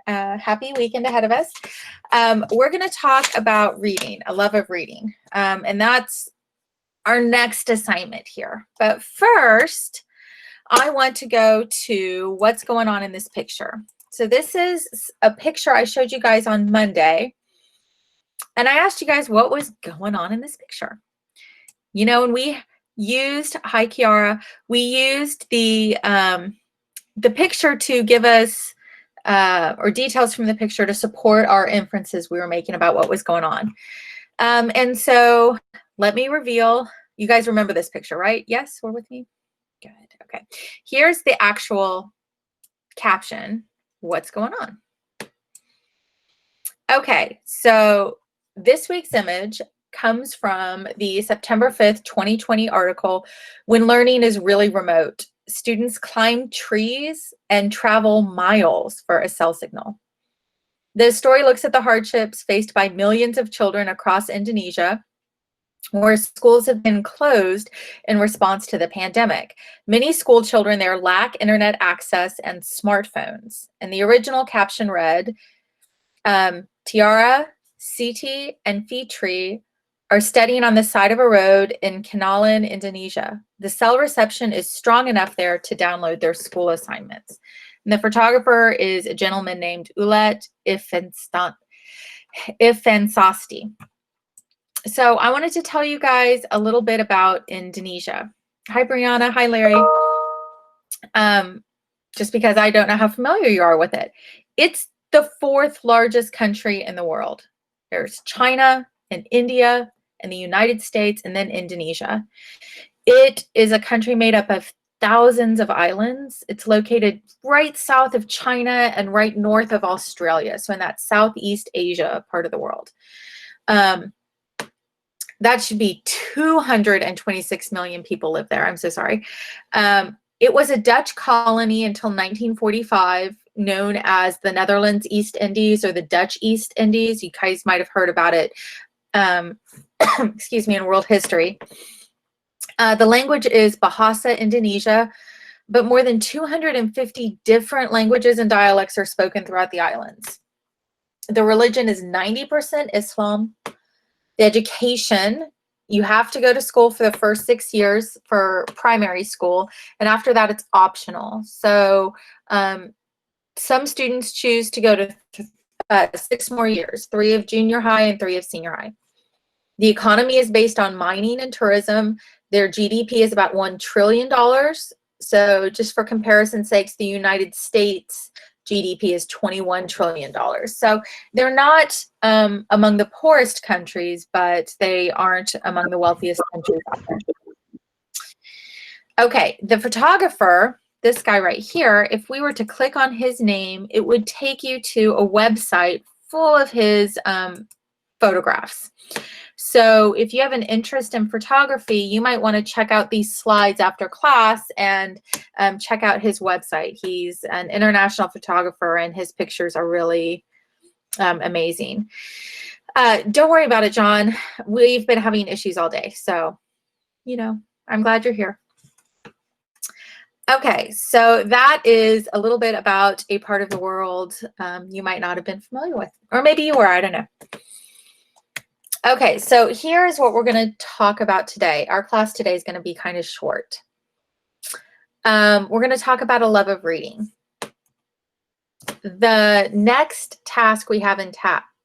Happy weekend ahead of us. We're going to talk about reading, a love of reading. And that's our next assignment here. But first, I want to go to what's going on in this picture. So this is a picture I showed you guys on Monday. And I asked you guys what was going on in this picture. You know, when we used, hi Kiara, we used the picture to give us or details from the picture to support our inferences we were making about what was going on. And so let me reveal, you guys remember this picture, right? Yes, we're with me? Good, okay. Here's the actual caption, what's going on? Okay, so this week's image comes from the September 5th, 2020 article, When Learning is Really Remote. Students climb trees and travel miles for a cell signal. The story looks at the hardships faced by millions of children across Indonesia, where schools have been closed in response to the pandemic. Many school children there lack internet access and smartphones. And the original caption read, Tiara, Siti, and Fitri are studying on the side of a road in Kenalan, Indonesia. The cell reception is strong enough there to download their school assignments. And the photographer is a gentleman named Ulet Ifensasti. So I wanted to tell you guys a little bit about Indonesia. Hi, Brianna. Hi, Larry. Just because I don't know how familiar you are with it. It's the 4th largest country in the world. There's China and India and the United States and then Indonesia. It is a country made up of thousands of islands. It's located right south of China and right north of Australia. So in that Southeast Asia part of the world. That should be 226 million people live there. I'm so sorry. It was a Dutch colony until 1945, known as the Netherlands East Indies or the Dutch East Indies. You guys might have heard about it, excuse me, in world history. The language is Bahasa Indonesia, but more than 250 different languages and dialects are spoken throughout the islands. The religion is 90% Islam. The education, you have to go to school for the first 6 years for primary school, and after that it's optional. So some students choose to go to 6 more years, 3 of junior high and 3 of senior high. The economy is based on mining and tourism. Their GDP is about $1 trillion. So just for comparison's sakes, the United States GDP is $21 trillion. So they're not among the poorest countries, but they aren't among the wealthiest countries out there. Okay, the photographer, this guy right here, if we were to click on his name, it would take you to a website full of his photographs. So if you have an interest in photography, you might want to check out these slides after class and check out his website. He's an international photographer and his pictures are really amazing. Don't worry about it, John. We've been having issues all day. So, you know, I'm glad you're here. Okay, so that is a little bit about a part of the world you might not have been familiar with, or maybe you were, I don't know. Okay, so here's what we're going to talk about today. Our class today is going to be kind of short. We're going to talk about a love of reading. The next task we have in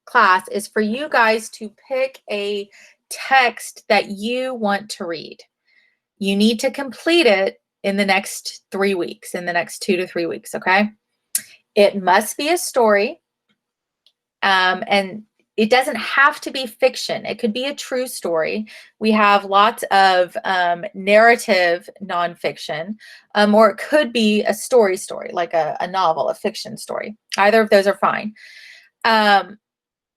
class is for you guys to pick a text that you want to read. You need to complete it in the next 3 weeks, in the next 2 to 3 weeks, okay? It must be a story, and it doesn't have to be fiction. It could be a true story. We have lots of narrative nonfiction, or it could be a story, like a novel, a fiction story. Either of those are fine. And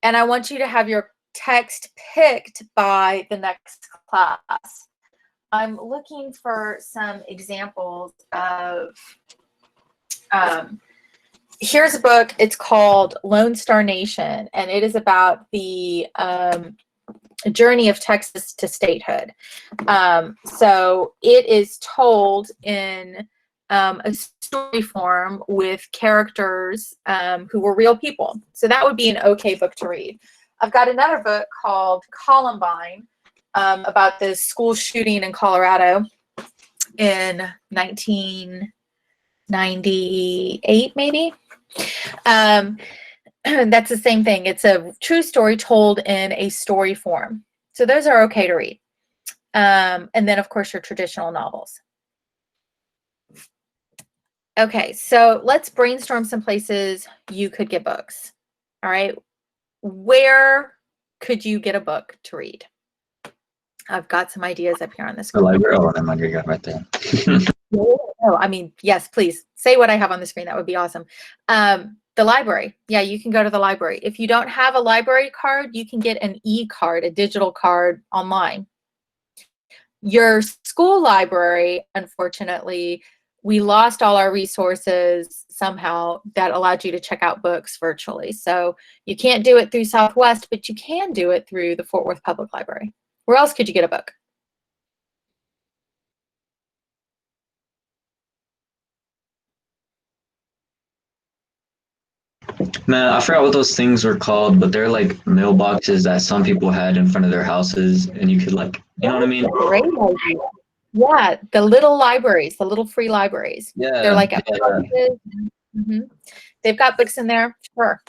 I want you to have your text picked by the next class. I'm looking for some examples of here's a book. It's called Lone Star Nation, and it is about the journey of Texas to statehood. So it is told in a story form with characters who were real people. So that would be an okay book to read. I've got another book called Columbine about the school shooting in Colorado in 1998, maybe. That's the same thing. It's a true story told in a story form. So those are okay to read. And then, of course, your traditional novels. Okay, so let's brainstorm some places you could get books. All right. Where could you get a book to read? I've got some ideas up here on the screen. The library. Oh, I'm under right there. Oh, I mean, yes, please say what I have on the screen. That would be awesome. The library. Yeah, you can go to the library. If you don't have a library card, you can get an e-card, a digital card online. Your school library, unfortunately, we lost all our resources somehow that allowed you to check out books virtually. So you can't do it through Southwest, but you can do it through the Fort Worth Public Library. Where else could you get a book? Man, I forgot what those things were called, but they're like mailboxes that some people had in front of their houses, and you could like, you know what I mean? Great idea. Yeah, the little libraries, the little free libraries. Yeah. They're like Yeah. They've got books in there. Sure.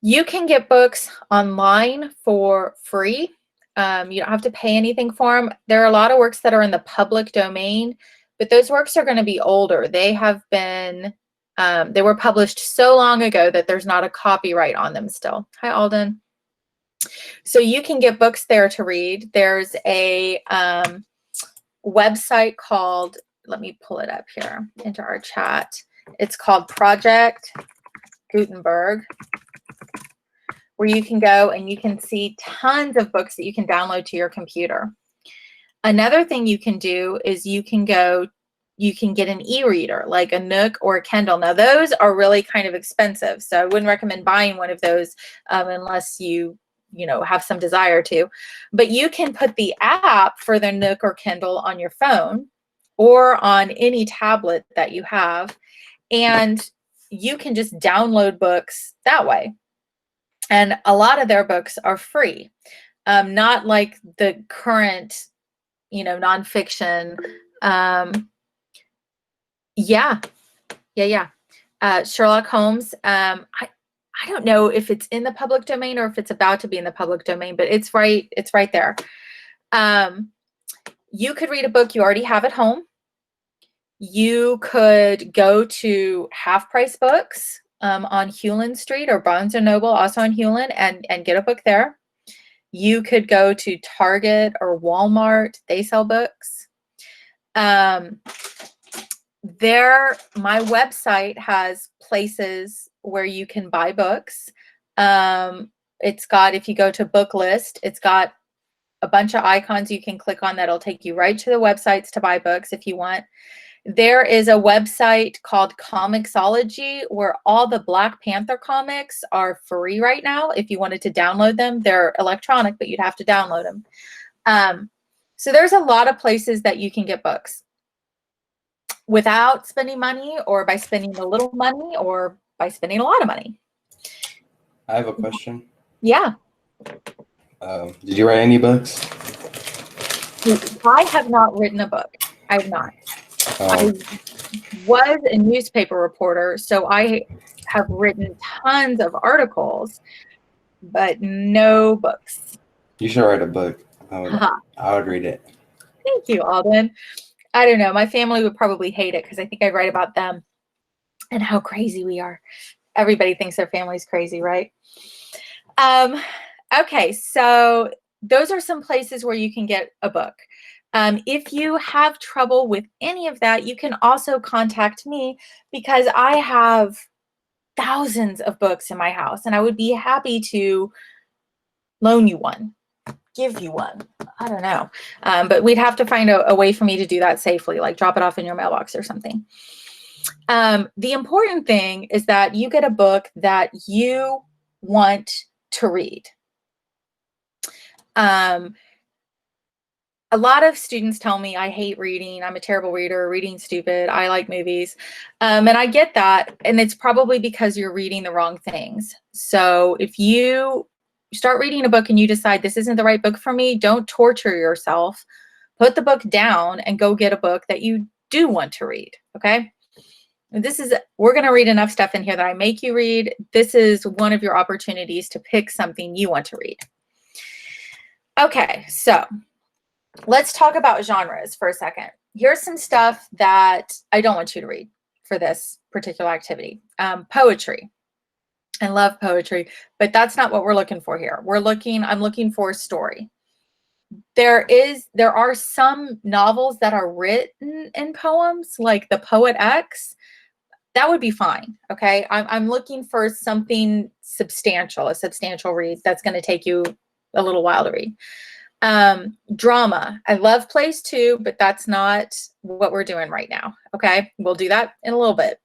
You can get books online for free. You don't have to pay anything for them. There are a lot of works that are in the public domain, but those works are going to be older. They have been, they were published so long ago that there's not a copyright on them still. Hi, Alden. So you can get books there to read. There's a website called, let me pull it up here into our chat. It's called Project Gutenberg, where you can go and you can see tons of books that you can download to your computer. Another thing you can do is you can get an e-reader like a Nook or a Kindle. Now those are really kind of expensive, so I wouldn't recommend buying one of those unless you have some desire to. But you can put the app for the Nook or Kindle on your phone or on any tablet that you have, and you can just download books that way. And a lot of their books are free, not like the current, nonfiction. Yeah. Sherlock Holmes. I don't know if it's in the public domain or if it's about to be in the public domain, but it's right there. You could read a book you already have at home. You could go to Half Price Books on Hewlin Street or Barnes & Noble, also on Hewlin, and get a book there. You could go to Target or Walmart. They sell books. My website has places where you can buy books. It's got, if you go to book list, it's got a bunch of icons you can click on that'll take you right to the websites to buy books if you want. There is a website called Comixology where all the Black Panther comics are free right now. If you wanted to download them, they're electronic, but you'd have to download them. So there's a lot of places that you can get books without spending money, or by spending a little money, or by spending a lot of money. I have a question. Yeah. Did you write any books? I have not written a book. I have not. I was a newspaper reporter, so I have written tons of articles, but no books. You should write a book. I would read it. Thank you, Alden. I don't know. My family would probably hate it because I think I'd write about them and how crazy we are. Everybody thinks their family's crazy, right? Okay, so those are some places where you can get a book. If you have trouble with any of that, you can also contact me because I have thousands of books in my house and I would be happy to loan you one, give you one. I don't know. But we'd have to find a way for me to do that safely, like drop it off in your mailbox or something. The important thing is that you get a book that you want to read. a lot of students tell me I hate reading. I'm a terrible reader, reading stupid. I like movies. And I get that. And it's probably because you're reading the wrong things. So if you start reading a book and you decide this isn't the right book for me, don't torture yourself. Put the book down and go get a book that you do want to read. Okay. We're going to read enough stuff in here that I make you read. This is one of your opportunities to pick something you want to read. Okay, so let's talk about genres for a second. Here's some stuff that I don't want you to read for this particular activity. Poetry. I love poetry, but that's not what we're looking for here. I'm looking for a story. There are some novels that are written in poems, like The Poet X. That would be fine. Okay. I'm looking for something substantial, a substantial read that's going to take you a little while to read. Drama. I love plays too, but that's not what we're doing right now. Okay. We'll do that in a little bit.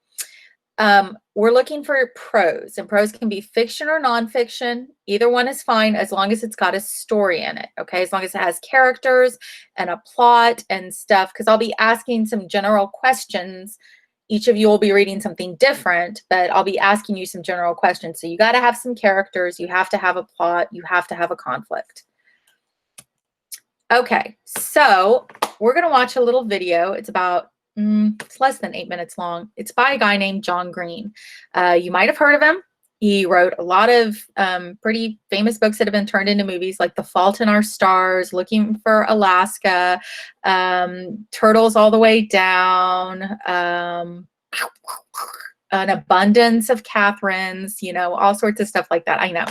We're looking for prose, and prose can be fiction or nonfiction. Either one is fine as long as it's got a story in it. Okay. As long as it has characters and a plot and stuff, because I'll be asking some general questions. Each of you will be reading something different, but I'll be asking you some general questions. So you got to have some characters. You have to have a plot. You have to have a conflict. Okay, so we're going to watch a little video. It's about, it's less than 8 minutes long. It's by a guy named John Green. You might have heard of him. He wrote a lot of pretty famous books that have been turned into movies, like The Fault in Our Stars, Looking for Alaska, Turtles All the Way Down, An Abundance of Catherines, all sorts of stuff like that. I know.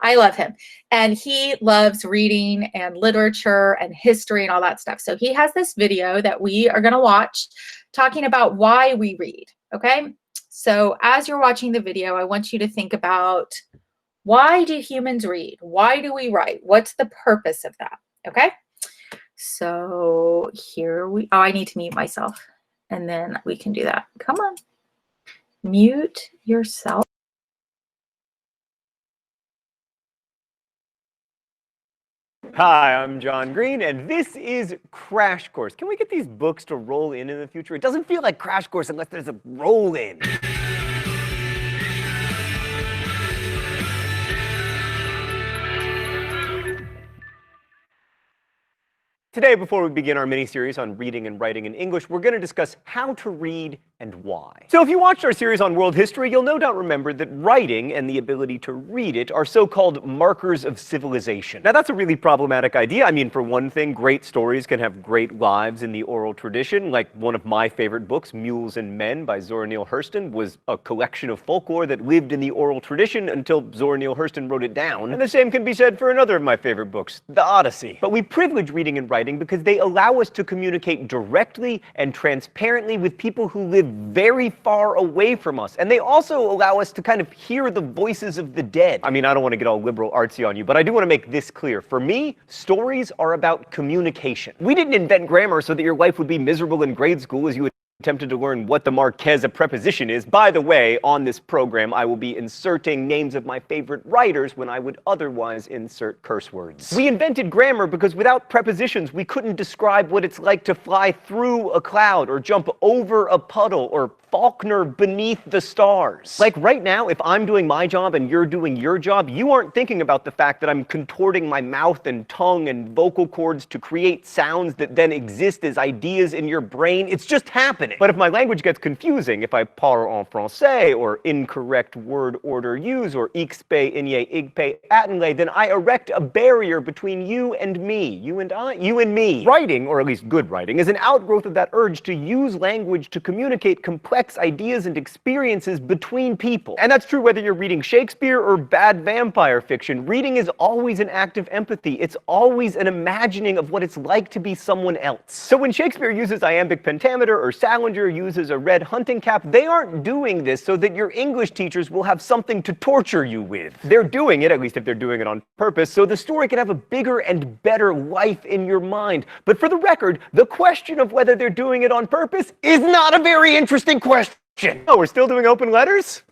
I love him. And he loves reading and literature and history and all that stuff. So he has this video that we are going to watch talking about why we read. Okay. So as you're watching the video, I want you to think about, why do humans read? Why do we write? What's the purpose of that? Okay. So I need to mute myself and then we can do that. Come on. Mute yourself. Hi, I'm John Green, and this is Crash Course. Can we get these books to roll in the future? It doesn't feel like Crash Course unless there's a roll-in. Today, before we begin our mini-series on reading and writing in English, we're going to discuss how to read and why. So if you watched our series on world history, you'll no doubt remember that writing and the ability to read it are so-called markers of civilization. Now that's a really problematic idea. I mean, for one thing, great stories can have great lives in the oral tradition. Like one of my favorite books, Mules and Men by Zora Neale Hurston, was a collection of folklore that lived in the oral tradition until Zora Neale Hurston wrote it down. And the same can be said for another of my favorite books, The Odyssey. But we privilege reading and writing because they allow us to communicate directly and transparently with people who live very far away from us. And they also allow us to kind of hear the voices of the dead. I mean, I don't want to get all liberal artsy on you, but I do want to make this clear. For me, stories are about communication. We didn't invent grammar so that your life would be miserable in grade school as you attempted to learn what the Marquez of preposition is. By the way, on this program, I will be inserting names of my favorite writers when I would otherwise insert curse words. We invented grammar because without prepositions, we couldn't describe what it's like to fly through a cloud or jump over a puddle or Faulkner beneath the stars. Like right now, if I'm doing my job and you're doing your job, you aren't thinking about the fact that I'm contorting my mouth and tongue and vocal cords to create sounds that then exist as ideas in your brain. It's just happening. But if my language gets confusing, if I parle en français or incorrect word order use or ixpe, inye, igpe, atenle, then I erect a barrier between you and me. You and I, you and me. Writing, or at least good writing, is an outgrowth of that urge to use language to communicate complex ideas and experiences between people. And that's true whether you're reading Shakespeare or bad vampire fiction. Reading is always an act of empathy. It's always an imagining of what it's like to be someone else. So when Shakespeare uses iambic pentameter or Salinger uses a red hunting cap, they aren't doing this so that your English teachers will have something to torture you with. They're doing it, at least if they're doing it on purpose, so the story can have a bigger and better life in your mind. But for the record, the question of whether they're doing it on purpose is not a very interesting question. Oh, we're still doing open letters?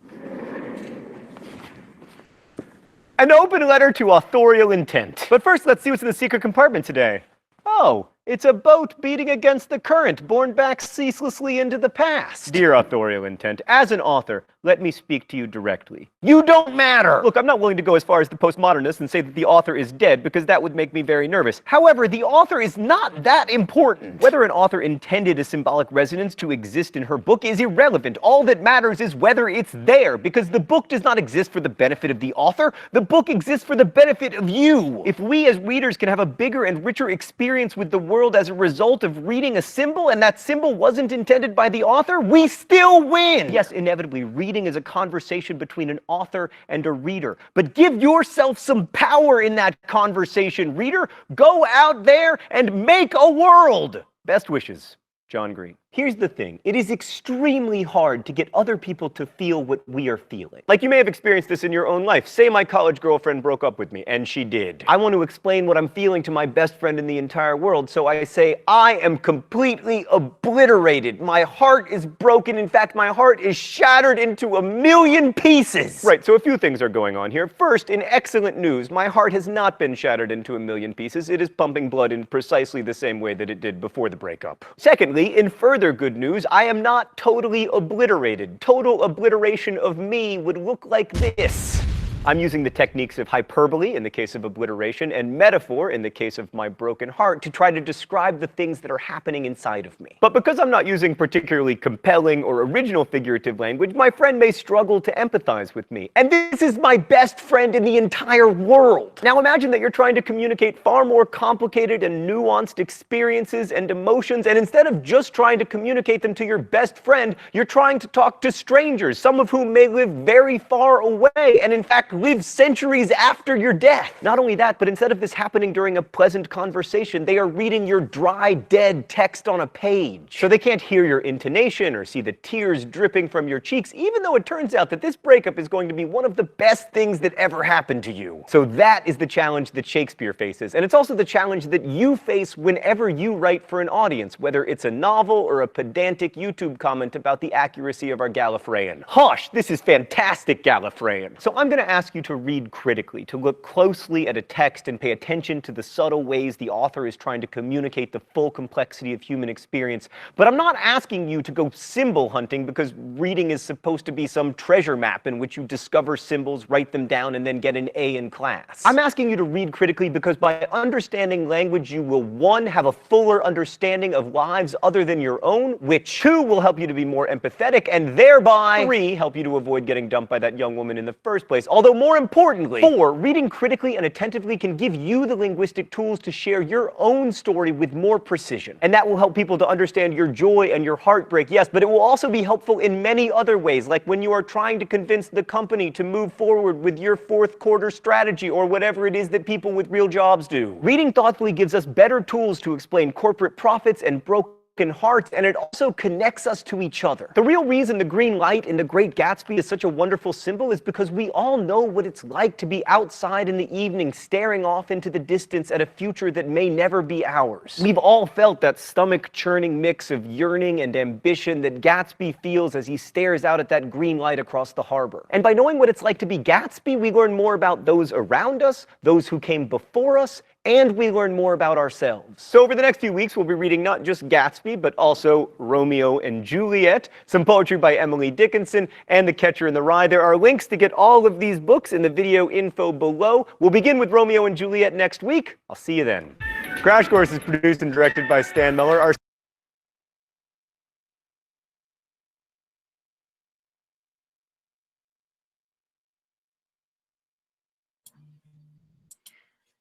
An open letter to authorial intent. But first, let's see what's in the secret compartment today. Oh, It's a boat beating against the current, borne back ceaselessly into the past. Dear authorial intent, as an author, let me speak to you directly. You don't matter! Look, I'm not willing to go as far as the postmodernists and say that the author is dead, because that would make me very nervous. However, the author is not that important. Whether an author intended a symbolic resonance to exist in her book is irrelevant. All that matters is whether it's there, because the book does not exist for the benefit of the author. The book exists for the benefit of you. If we as readers can have a bigger and richer experience with the world as a result of reading a symbol, and that symbol wasn't intended by the author, we still win! Yes, inevitably, reading is a conversation between an author and a reader. But give yourself some power in that conversation, reader. Go out there and make a world! Best wishes, John Green. Here's the thing. It is extremely hard to get other people to feel what we are feeling. Like, you may have experienced this in your own life. Say my college girlfriend broke up with me, and she did. I want to explain what I'm feeling to my best friend in the entire world, so I say, I am completely obliterated. My heart is broken. In fact, my heart is shattered into a million pieces. Right, so a few things are going on here. First, in excellent news, my heart has not been shattered into a million pieces. It is pumping blood in precisely the same way that it did before the breakup. Secondly, in further good news, I am not totally obliterated. Total obliteration of me would look like this. I'm using the techniques of hyperbole in the case of obliteration and metaphor in the case of my broken heart to try to describe the things that are happening inside of me. But because I'm not using particularly compelling or original figurative language, my friend may struggle to empathize with me. And this is my best friend in the entire world. Now imagine that you're trying to communicate far more complicated and nuanced experiences and emotions, and instead of just trying to communicate them to your best friend, you're trying to talk to strangers, some of whom may live very far away, and in fact live centuries after your death. Not only that, but instead of this happening during a pleasant conversation, they are reading your dry, dead text on a page. So they can't hear your intonation or see the tears dripping from your cheeks, even though it turns out that this breakup is going to be one of the best things that ever happened to you. So that is the challenge that Shakespeare faces, and it's also the challenge that you face whenever you write for an audience, whether it's a novel or a pedantic YouTube comment about the accuracy of our Gallifreyan. Hush, this is fantastic Gallifreyan. So I'm going to ask you to read critically, to look closely at a text and pay attention to the subtle ways the author is trying to communicate the full complexity of human experience. But I'm not asking you to go symbol hunting, because reading is supposed to be some treasure map in which you discover symbols, write them down, and then get an A in class. I'm asking you to read critically because by understanding language, you will, 1, have a fuller understanding of lives other than your own, which 2, will help you to be more empathetic, and thereby 3, help you to avoid getting dumped by that young woman in the first place. Although more importantly, 4, reading critically and attentively can give you the linguistic tools to share your own story with more precision. And that will help people to understand your joy and your heartbreak, yes, but it will also be helpful in many other ways, like when you are trying to convince the company to move forward with your 4th quarter strategy or whatever it is that people with real jobs do. Reading thoughtfully gives us better tools to explain corporate profits and broken hearts, and it also connects us to each other. The real reason the green light in The Great Gatsby is such a wonderful symbol is because we all know what it's like to be outside in the evening staring off into the distance at a future that may never be ours. We've all felt that stomach-churning mix of yearning and ambition that Gatsby feels as he stares out at that green light across the harbor. And by knowing what it's like to be Gatsby, we learn more about those around us, those who came before us, and we learn more about ourselves. So over the next few weeks, we'll be reading not just Gatsby, but also Romeo and Juliet, some poetry by Emily Dickinson, and The Catcher in the Rye. There are links to get all of these books in the video info below. We'll begin with Romeo and Juliet next week. I'll see you then. Crash Course is produced and directed by Stan Miller.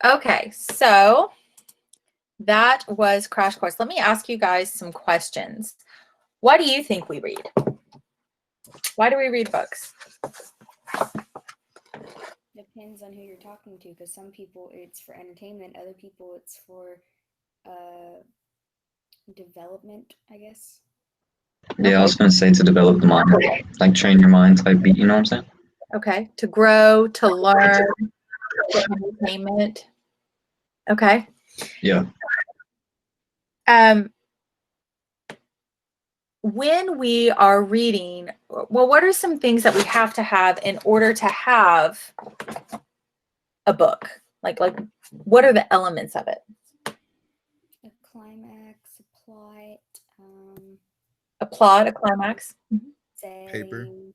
Okay, so that was Crash Course. Let me ask you guys some questions. What do you think we read? Why do we read books? Depends on who you're talking to, because some people it's for entertainment, other people it's for development, I guess. Yeah, I was gonna say to develop the mind, like train your mind type beat, you know what I'm saying? Okay, to grow, to learn, for entertainment. Okay. Yeah. When we are reading, well, what are some things that we have to have in order to have a book? Like what are the elements of it? A climate. A plot, a climax. Paper. Same.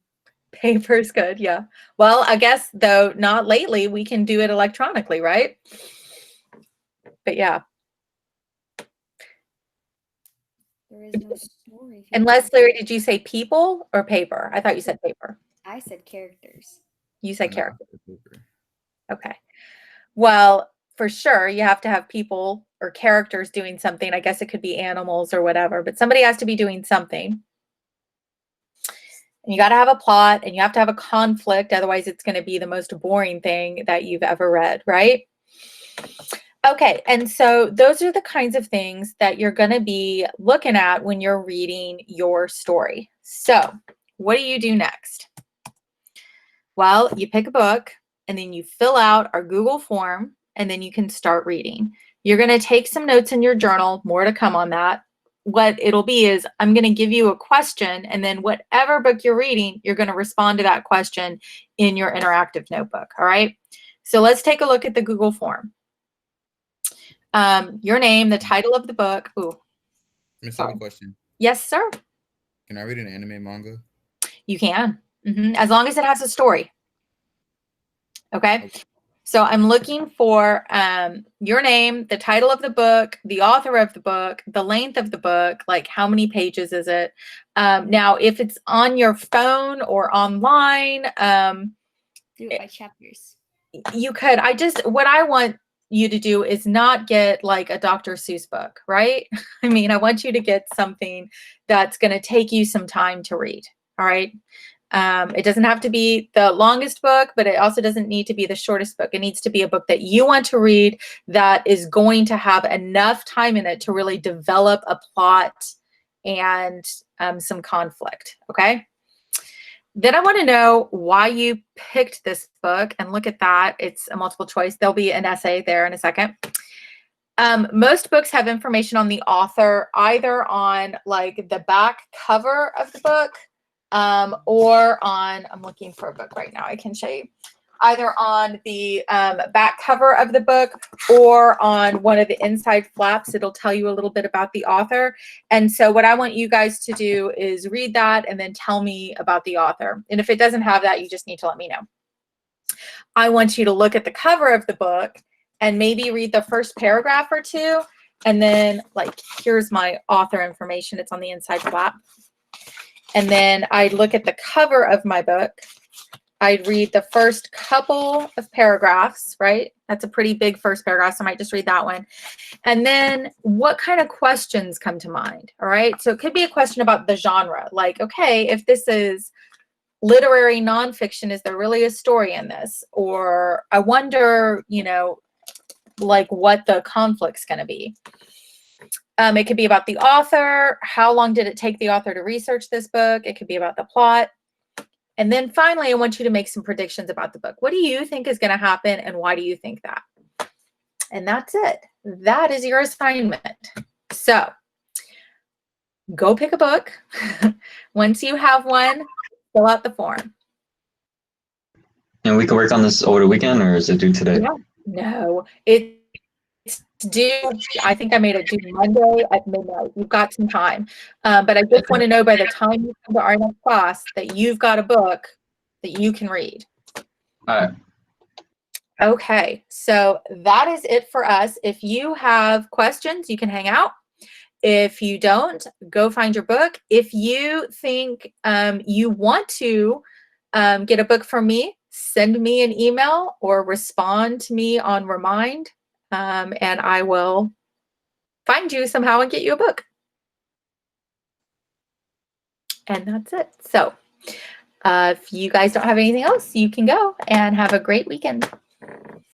Paper's good, yeah. Well, I guess though not lately. We can do it electronically, right? But yeah. There is no story. if you Unless, don't- Larry, did you say people or paper? I thought you said paper. I said characters. You said No, character. paper. Okay. Well, for sure, you have to have people or characters doing something. I guess it could be animals or whatever, but somebody has to be doing something. And you got to have a plot and you have to have a conflict. Otherwise, it's going to be the most boring thing that you've ever read, right? Okay, and so those are the kinds of things that you're going to be looking at when you're reading your story. So what do you do next? Well, you pick a book and then you fill out our Google form and then you can start reading. You're going to take some notes in your journal, more to come on that. What it'll be is I'm going to give you a question and then whatever book you're reading, you're going to respond to that question in your interactive notebook. All right. So let's take a look at the Google form. Your name, the title of the book. Ooh. Miss, I have a question. Yes, sir. Can I read an anime manga? You can, as long as it has a story. Okay. So I'm looking for your name, the title of the book, the author of the book, the length of the book, like how many pages is it? Now, if it's on your phone or online, Do it by chapters. you could. What I want you to do is not get like a Dr. Seuss book, right? I mean, I want you to get something that's going to take you some time to read. All right. It doesn't have to be the longest book, but it also doesn't need to be the shortest book. It needs to be a book that you want to read that is going to have enough time in it to really develop a plot and some conflict. Okay. Then I want to know why you picked this book, and look at that. It's a multiple choice. There'll be an essay there in a second. Most books have information on the author, either on like the back cover of the book, or on, I'm looking for a book right now, I can show you, either on the back cover of the book or on one of the inside flaps. It'll tell you a little bit about the author. And so what I want you guys to do is read that and then tell me about the author. And if it doesn't have that, you just need to let me know. I want you to look at the cover of the book and maybe read the first paragraph or two. And then like, here's my author information. It's on the inside flap. And then I'd look at the cover of my book. I'd read the first couple of paragraphs, right? That's a pretty big first paragraph, so I might just read that one. And then what kind of questions come to mind, all right? So it could be a question about the genre, like, okay, if this is literary nonfiction, is there really a story in this? Or I wonder, you know, like what the conflict's going to be. It could be about the author. How long did it take the author to research this book? It could be about the plot. And then finally, I want you to make some predictions about the book. What do you think is going to happen and why do you think that? And that's it. That is your assignment. So go pick a book. Once you have one, fill out the form. And we can work on this over the weekend, or is it due today? Yeah. No, it's due. I think I made it due Monday at midnight. You've got some time. But I just want to know by the time you come to our next class that you've got a book that you can read. All right. Okay, so that is it for us. If you have questions, you can hang out. If you don't, go find your book. If you think you want to get a book from me, send me an email or respond to me on Remind, and I will find you somehow and get you a book. And that's it. So if you guys don't have anything else, you can go and have a great weekend.